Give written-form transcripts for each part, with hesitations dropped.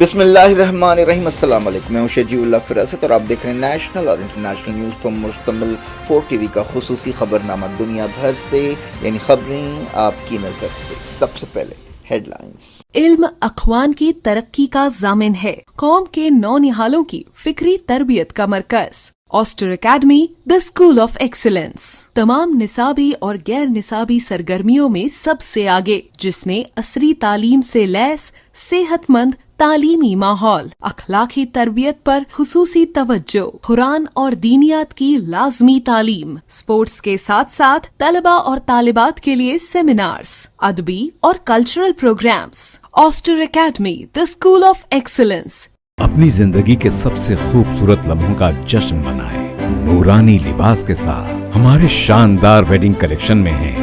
بسم اللہ الرحمن الرحیم۔ السلام علیکم، میں ہوں شجیع اللہ فراست اور آپ دیکھ رہے ہیں نیشنل اور انٹرنیشنل نیوز پر مشتمل 4 ٹی وی کا خصوصی خبرنامہ دنیا بھر سے، یعنی خبریں آپ کی نظر سے۔ سب سے پہلے ہیڈ لائنز۔ علم اخوان کی ترقی کا ضامن ہے، قوم کے نونہالوں کی فکری تربیت کا مرکز۔ Aster Academy, the school of excellence, تمام نصابی اور غیر نصابی سرگرمیوں میں سب سے آگے، جس میں عصری تعلیم سے لیس صحت مند تعلیمی ماحول، اخلاقی تربیت پر خصوصی توجہ، قرآن اور دینیات کی لازمی تعلیم، اسپورٹس کے ساتھ ساتھ طلبہ اور طالبات کے لیے سیمینارز، ادبی اور cultural programs. Aster Academy, the school of excellence. اپنی زندگی کے سب سے خوبصورت لمحوں کا جشن منائیں نورانی لباس کے ساتھ۔ ہمارے شاندار ویڈنگ کلیکشن میں ہیں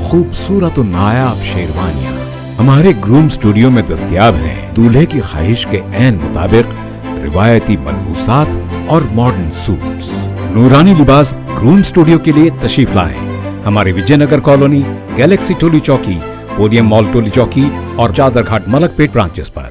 خوبصورت و نایاب شیروانیاں، ہمارے گروم اسٹوڈیو میں دستیاب ہیں دولہے کی خواہش کے عین مطابق روایتی ملبوسات اور ماڈرن سوٹس۔ نورانی لباس گروم اسٹوڈیو کے لیے تشریف لائیں ہمارے وجے Nagar colony, Galaxy Toli Chowki, podium مال ٹولی چوکی اور چادر گھاٹ ملک پیٹ branches per.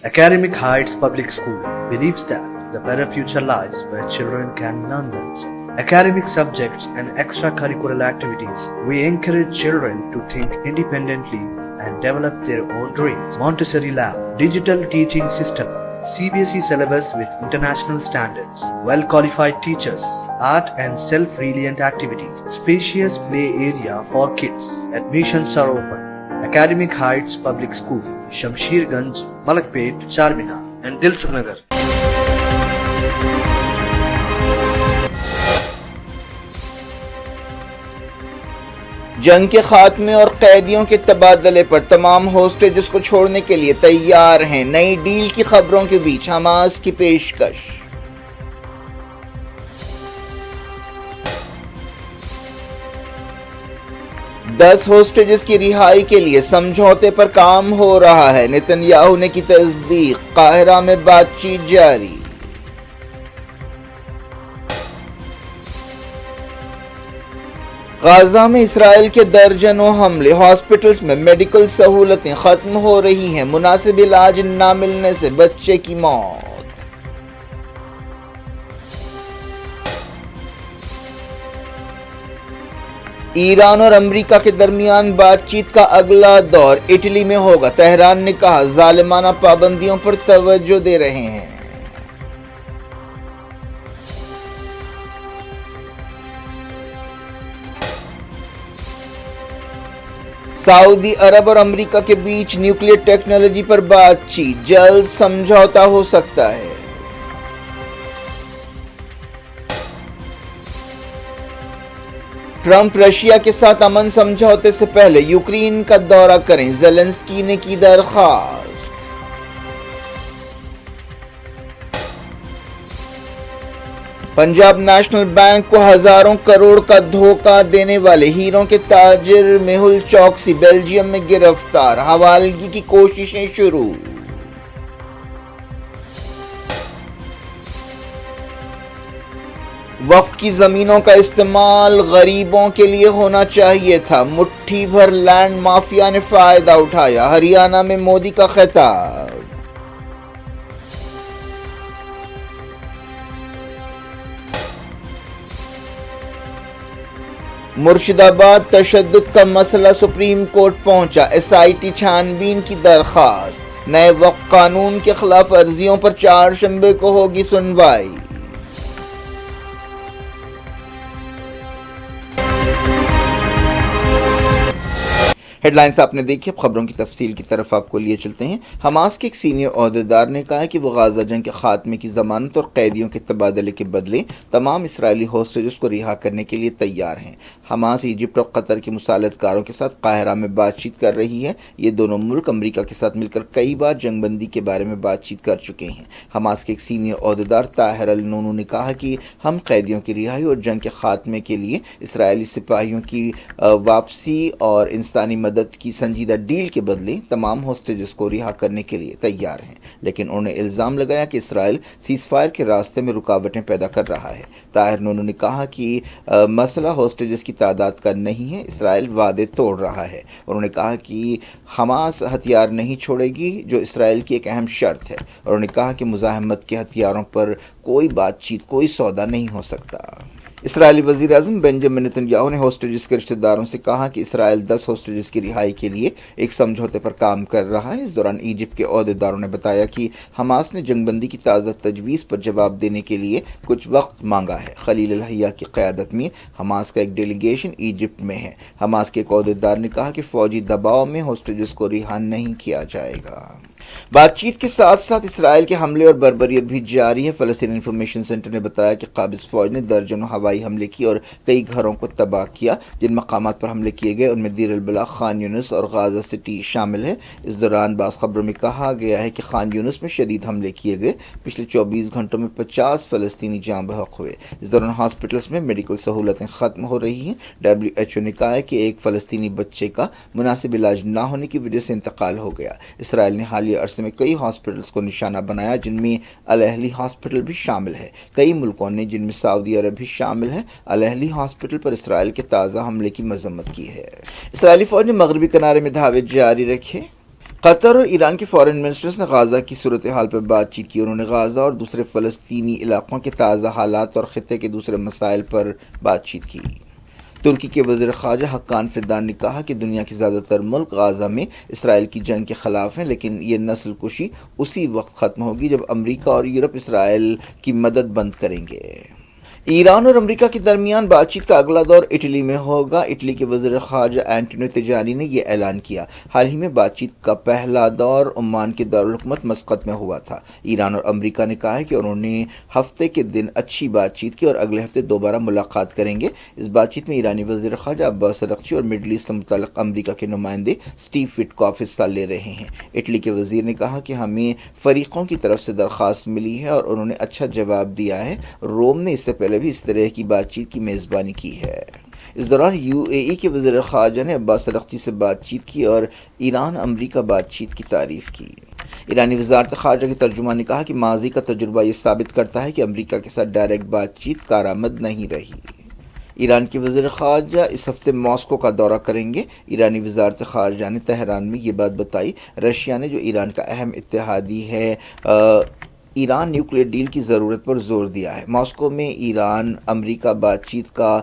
Academic Heights Public School believes that the better future lies where children can learn themselves. Academic subjects and extracurricular activities. We encourage children to think independently and develop their own dreams. Montessori Lab, digital teaching system, CBSE syllabus with international standards, well-qualified teachers, art and self-reliant activities, spacious play area for kids. Admissions are open. Academic Heights Public School, Shamsher Ganj, Malakpet, Charminar and Dilsukh Nagar. جنگ کے خاتمے اور قیدیوں کے تبادلے پر تمام ہوسٹیجز کو چھوڑنے کے لیے تیار ہیں۔ نئی ڈیل کی خبروں کے بیچ حماس کی پیشکش۔ دس ہوسٹیجز کی رہائی کے لیے سمجھوتے پر کام ہو رہا ہے، نیتن یاہو نے کی تصدیق۔ قاہرہ میں بات چیت جاری۔ غزہ میں اسرائیل کے درجنوں حملے، ہاسپٹلز میں میڈیکل سہولتیں ختم ہو رہی ہیں، مناسب علاج نہ ملنے سے بچے کی موت۔ ایران اور امریکہ کے درمیان بات چیت کا اگلا دور اٹلی میں ہوگا، تہران نے کہا ظالمانہ پابندیوں پر توجہ دے رہے ہیں۔ سعودی عرب اور امریکہ کے بیچ نیوکلیئر ٹیکنالوجی پر بات چیت، جلد سمجھوتا ہو سکتا ہے۔ ٹرمپ رشیا کے ساتھ امن سمجھوتے سے پہلے یوکرین کا دورہ کریں، زیلنسکی نے کی درخواست۔ پنجاب نیشنل بینک کو ہزاروں کروڑ کا دھوکہ دینے والے ہیروں کے تاجر میہل چوکسی بیلجیم میں گرفتار، حوالگی کی کوششیں شروع۔ وقف کی زمینوں کا استعمال غریبوں کے لیے ہونا چاہیے تھا، مٹھی بھر لینڈ مافیا نے فائدہ اٹھایا، ہریانہ میں مودی کا خطاب۔ مرشد آباد تشدد کا مسئلہ سپریم کورٹ پہنچا، ایس آئی ٹی چھانبین کی درخواست، نئے وقف قانون کے خلاف ورزیوں پر 4 شنبے کو ہوگی سنوائی۔ ہیڈ لائنز آپ نے دیکھی، اب خبروں کی تفصیل کی طرف آپ کو لیے چلتے ہیں۔ حماس کے ایک سینئر عہدیدار نے کہا ہے کہ وہ غزہ جنگ کے خاتمے کی ضمانت اور قیدیوں کے تبادلے کے بدلے تمام اسرائیلی ہوسٹیجز کو رہا کرنے کے لیے تیار ہیں۔ حماس ایجپٹ اور قطر کے مصالحت کاروں کے ساتھ قاہرہ میں بات چیت کر رہی ہے۔ یہ دونوں ملک امریکہ کے ساتھ مل کر کئی بار جنگ بندی کے بارے میں بات چیت کر چکے ہیں۔ حماس کے ایک سینئر عہدیدار طاہر النونو نے کہا کہ ہم قیدیوں کی رہائی اور جنگ کے خاتمے کے لیے اسرائیلی سپاہیوں کی واپسی اور انسانی مدد مدد کی سنجیدہ ڈیل کے بدلے تمام ہوسٹیجز کو رہا کرنے کے لیے تیار ہیں، لیکن انہوں نے الزام لگایا کہ اسرائیل سیز فائر کے راستے میں رکاوٹیں پیدا کر رہا ہے۔ طاہر نونو نے کہا کہ مسئلہ ہوسٹیجز کی تعداد کا نہیں ہے، اسرائیل وعدے توڑ رہا ہے۔ انہوں نے کہا کہ حماس ہتھیار نہیں چھوڑے گی، جو اسرائیل کی ایک اہم شرط ہے۔ انہوں نے کہا کہ مزاحمت کے ہتھیاروں پر کوئی بات چیت، کوئی سودا نہیں ہو سکتا۔ اسرائیلی وزیر اعظم بنجامن نیتن یاہو نے ہوسٹیجز کے رشتہ داروں سے کہا کہ اسرائیل 10 ہوسٹیجز کی رہائی کے لیے ایک سمجھوتے پر کام کر رہا ہے۔ اس دوران ایجپٹ کے عہدیداروں نے بتایا کہ حماس نے جنگ بندی کی تازہ تجویز پر جواب دینے کے لیے کچھ وقت مانگا ہے۔ خلیل الحیہ کی قیادت میں حماس کا ایک ڈیلیگیشن ایجپٹ میں ہے۔ حماس کے ایک عہدیدار نے کہا کہ فوجی دباؤ میں ہوسٹیجز کو رہا نہیں کیا جائے گا۔ بات چیت کے ساتھ ساتھ اسرائیل کے حملے اور بربریت بھی جاری ہے۔ فلسطین انفارمیشن سینٹر نے بتایا کہ قابض فوج نے درجنوں ہوائی حملے کیے اور کئی گھروں کو تباہ کیا۔ جن مقامات پر حملے کیے گئے ان میں دیر البلاح، خان یونس اور غازہ سٹی شامل ہے۔ اس دوران بعض خبروں میں کہا گیا ہے کہ خان یونس میں شدید حملے کیے گئے۔ پچھلے 24 گھنٹوں میں 50 فلسطینی جاں بحق ہوئے۔ اس دوران ہاسپٹلس میں میڈیکل سہولتیں ختم ہو رہی ہیں۔ WHO نے کہا ہے کہ ایک فلسطینی بچے کا مناسب علاج نہ ہونے کی وجہ سے انتقال ہو گیا۔ اسرائیل نے حالیہ عرصے میں کئی ہاسپٹلز کو نشانہ بنایا، جن میں الاہلی ہاسپٹل بھی شامل ہے۔ کئی ملکوں نے، جن میں سعودی عرب بھی شامل ہے، الاہلی ہاسپٹل پر اسرائیل کے تازہ حملے کی مذمت کی ہے۔ اسرائیلی فوج نے مغربی کنارے میں دھاوے جاری رکھے۔ قطر اور ایران کے فارن منسٹرز نے غازہ کی صورتحال پر بات چیت کی۔ انہوں نے غازہ اور دوسرے فلسطینی علاقوں کے تازہ حالات اور خطے کے دوسرے مسائل پر بات چیت کی۔ ترکی کے وزیر خارجہ حقان فدان نے کہا کہ دنیا کے زیادہ تر ملک غازہ میں اسرائیل کی جنگ کے خلاف ہیں، لیکن یہ نسل کشی اسی وقت ختم ہوگی جب امریکہ اور یورپ اسرائیل کی مدد بند کریں گے۔ ایران اور امریکہ کے درمیان بات چیت کا اگلا دور اٹلی میں ہوگا۔ اٹلی کے وزیر خارجہ اینٹونیو تجانی نے یہ اعلان کیا۔ حال ہی میں بات چیت کا پہلا دور عمان کے دارالحکومت مسقط میں ہوا تھا۔ ایران اور امریکہ نے کہا ہے کہ انہوں نے ہفتے کے دن اچھی بات چیت کی اور اگلے ہفتے دوبارہ ملاقات کریں گے۔ اس بات چیت میں ایرانی وزیر خارجہ عباس اراغچی اور مڈل ایسٹ سے متعلق امریکہ کے نمائندے اسٹیو وٹکاف حصہ لے رہے ہیں۔ اٹلی کے وزیر نے کہا کہ ہمیں فریقوں کی طرف سے درخواست ملی ہے اور انہوں نے اچھا جواب دیا ہے۔ روم نے اس سے پہلے بھی اس طرح کی بات چیت کی میزبانی کی ہے۔ اس دوران UAE کے وزیر خارجہ نے عباس اراغچی سے بات چیت کی اور ایران امریکہ بات چیت کی تعریف کی۔ ایرانی وزارت خارجہ کے ترجمان نے کہا کہ ماضی کا تجربہ یہ ثابت کرتا ہے کہ امریکہ کے ساتھ ڈائریکٹ بات چیت کارآمد نہیں رہی۔ ایران کے وزیر خارجہ اس ہفتے ماسکو کا دورہ کریں گے۔ ایرانی وزارت خارجہ نے تہران میں یہ بات بتائی۔ رشیا نے، جو ایران کا اہم اتحادی ہے، ایران نیوکلیئر ڈیل کی ضرورت پر زور دیا ہے۔ ماسکو میں ایران امریکہ بات چیت کا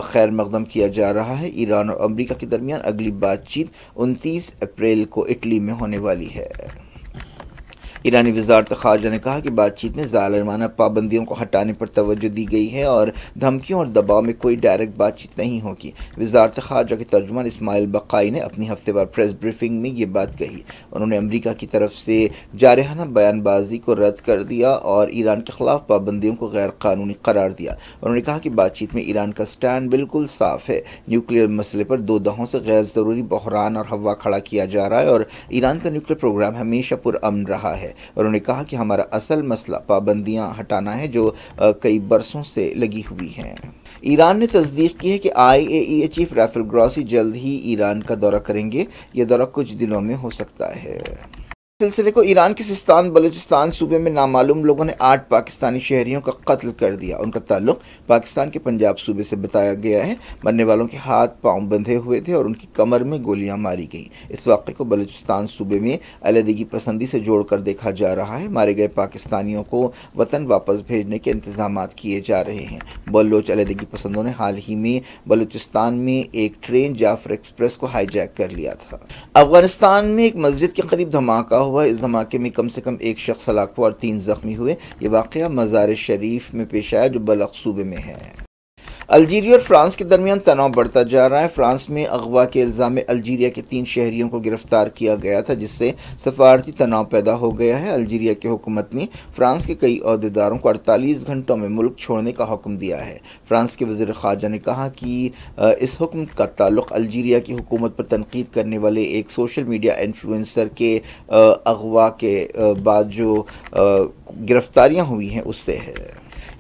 خیر مقدم کیا جا رہا ہے۔ ایران اور امریکہ کے درمیان اگلی بات چیت 29 اپریل کو اٹلی میں ہونے والی ہے۔ ایرانی وزارت خارجہ نے کہا کہ بات چیت میں ظالمانہ پابندیوں کو ہٹانے پر توجہ دی گئی ہے اور دھمکیوں اور دباؤ میں کوئی ڈائریکٹ بات چیت نہیں ہوگی۔ وزارت خارجہ کے ترجمان اسماعیل بقائی نے اپنی ہفتے وار پریس بریفنگ میں یہ بات کہی۔ انہوں نے امریکہ کی طرف سے جارحانہ بیان بازی کو رد کر دیا اور ایران کے خلاف پابندیوں کو غیر قانونی قرار دیا۔ انہوں نے کہا کہ بات چیت میں ایران کا سٹینڈ بالکل صاف ہے۔ نیوکلیئر مسئلے پر دو دہوں سے غیر ضروری بحران اور ہوا کھڑا کیا جا رہا ہے اور ایران کا نیوکلیئر پروگرام ہمیشہ پرامن رہا ہے۔ انہوں نے کہا کہ ہمارا اصل مسئلہ پابندیاں ہٹانا ہے جو کئی برسوں سے لگی ہوئی ہیں۔ ایران نے تصدیق کی ہے کہ IAEA چیف رافیل گراسسی جلد ہی ایران کا دورہ کریں گے۔ یہ دورہ کچھ دنوں میں ہو سکتا ہے۔ سلسلے کو ایران کے سستان بلوچستان صوبے میں نامعلوم لوگوں نے 8 پاکستانی شہریوں کا قتل کر دیا۔ ان کا تعلق پاکستان کے پنجاب صوبے سے بتایا گیا ہے۔ مرنے والوں کے ہاتھ پاؤں بندھے ہوئے تھے اور ان کی کمر میں گولیاں ماری گئیں۔ اس واقعے کو بلوچستان صوبے میں علیحدگی پسندی سے جوڑ کر دیکھا جا رہا ہے۔ مارے گئے پاکستانیوں کو وطن واپس بھیجنے کے انتظامات کیے جا رہے ہیں۔ بلوچ علیحدگی پسندوں نے حال ہی میں بلوچستان میں ایک ٹرین جعفر ایکسپریس کو ہائی جیک کر لیا تھا۔ افغانستان میں ایک مسجد کے قریب دھماکہ ہوا۔ اس دھماکے میں کم سے کم ایک شخص ہلاک ہوا اور 3 زخمی ہوئے۔ یہ واقعہ مزار شریف میں پیش آیا جو بلخ صوبے میں ہے۔ الجیریا اور فرانس کے درمیان تناؤ بڑھتا جا رہا ہے۔ فرانس میں اغوا کے الزام میں الجیریا کے 3 شہریوں کو گرفتار کیا گیا تھا، جس سے سفارتی تناؤ پیدا ہو گیا ہے۔ الجیریا کی حکومت نے فرانس کے کئی عہدیداروں کو 48 گھنٹوں میں ملک چھوڑنے کا حکم دیا ہے۔ فرانس کے وزیر خارجہ نے کہا کہ اس حکم کا تعلق الجیریا کی حکومت پر تنقید کرنے والے ایک سوشل میڈیا انفلوئنسر کے اغوا کے بعد جو گرفتاریاں ہوئی ہیں اس سے ہے۔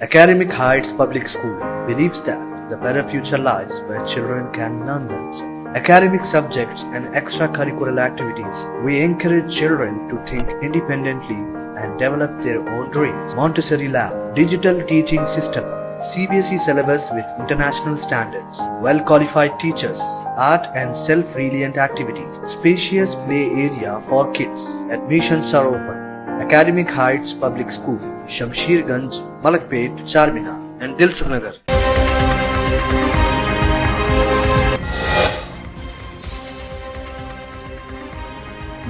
Academic Heights Public School believes that the better future lies where children can learn them. Academic subjects and extracurricular activities. We encourage children to think independently and develop their own dreams. Montessori Lab, digital teaching system, CBSE syllabus with international standards, well-qualified teachers, art and self-reliant activities, spacious play area for kids. Admissions are open. Academic Heights Public School, Shamsherganj, Malakpet, Charminar and Dilsukh Nagar.